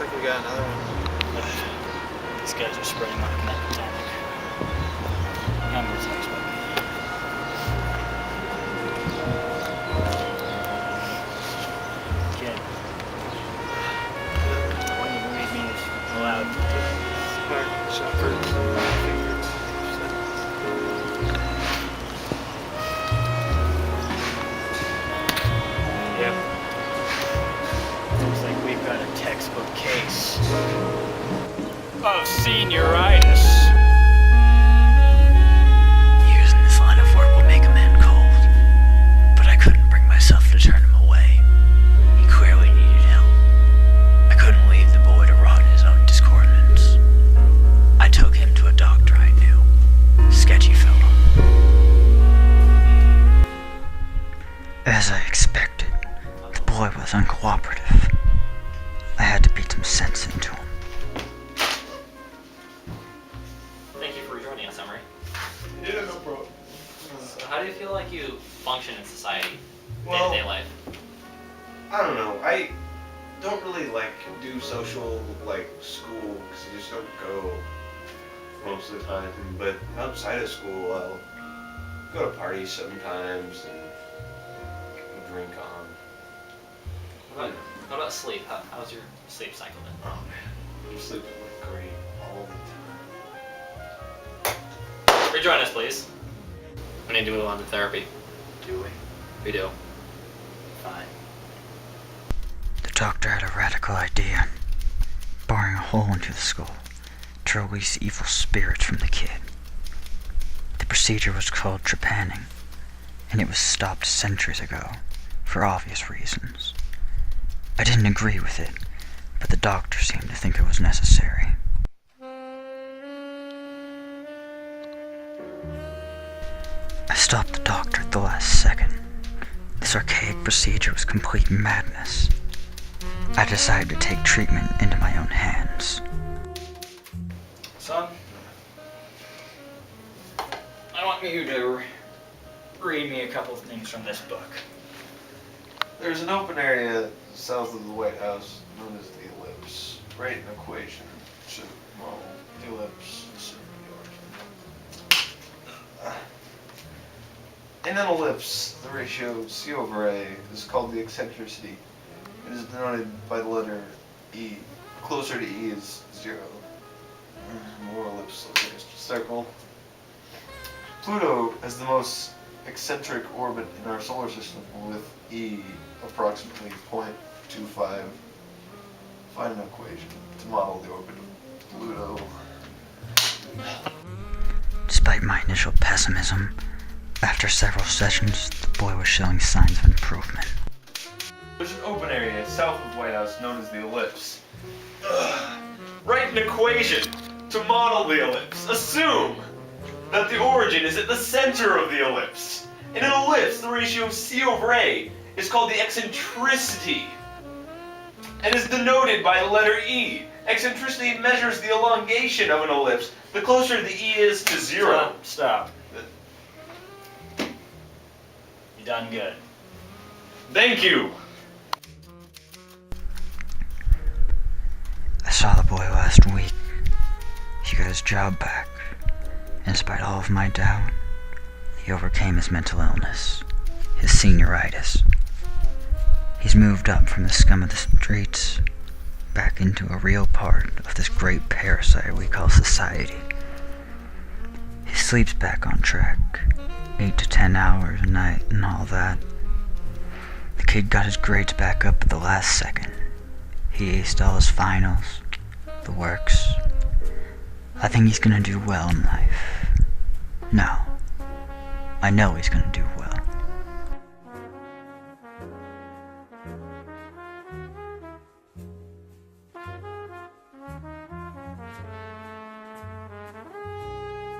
like we got another one. These guys are spreading like an epidemic. I'm more than expecting. Kid. When you read me aloud. Smart shepherds. Yep. Looks like we've got a textbook case of senioritis. Using this line of work will make a man cold, but I couldn't bring myself to turn him away. He clearly needed help. I couldn't leave the boy to rot in his own discordance. I took him to a doctor I knew. Sketchy fellow. As I expected, the boy was uncooperative. I had to beat some sense into him. Thank you for rejoining us, Emery. Yeah, no problem. So how do you feel like you function in society, Well, day-to-day life? I don't know. I don't really do social school because I just don't go most of the time. But outside of school, I'll go to parties sometimes and drink on. How about sleep? How's your sleep cycle been? Oh man, I'm sleeping great all the time. Rejoin us, please. We need to move on to therapy. Do we? We do. Fine. The doctor had a radical idea, boring a hole into the skull to release evil spirits from the kid. The procedure was called trepanning, and it was stopped centuries ago, for obvious reasons. I didn't agree with it, but the doctor seemed to think it was necessary. I stopped the doctor at the last second. This archaic procedure was complete madness. I decided to take treatment into my own hands. Son, I want you to read me a couple of things from this book. There's an open area south of the White House known as the ellipse. Write an equation to model the ellipse. In an ellipse, the ratio C over A is called the eccentricity. It is denoted by the letter E. Closer to E is 0. More ellipse, so just a circle. Pluto has the most eccentric orbit in our solar system with E approximately 0.25. Find an equation to model the orbit of Pluto. Despite my initial pessimism, after several sessions, the boy was showing signs of improvement. There's an open area south of White House known as the ellipse. Write an equation to model the ellipse. Assume that the origin is at the center of the ellipse. In an ellipse, the ratio of C over A is called the eccentricity and is denoted by the letter E. Eccentricity measures the elongation of an ellipse. The closer the E is to 0. Stop. You done good. Thank you. I saw the boy last week. He got his job back. In spite of all of my doubt, he overcame his mental illness, his senioritis. He's moved up from the scum of the streets, back into a real part of this great parasite we call society. His sleep's back on track, 8 to 10 hours a night and all that. The kid got his grades back up at the last second. He aced all his finals, the works. I think he's gonna do well in life. No, I know he's gonna do well.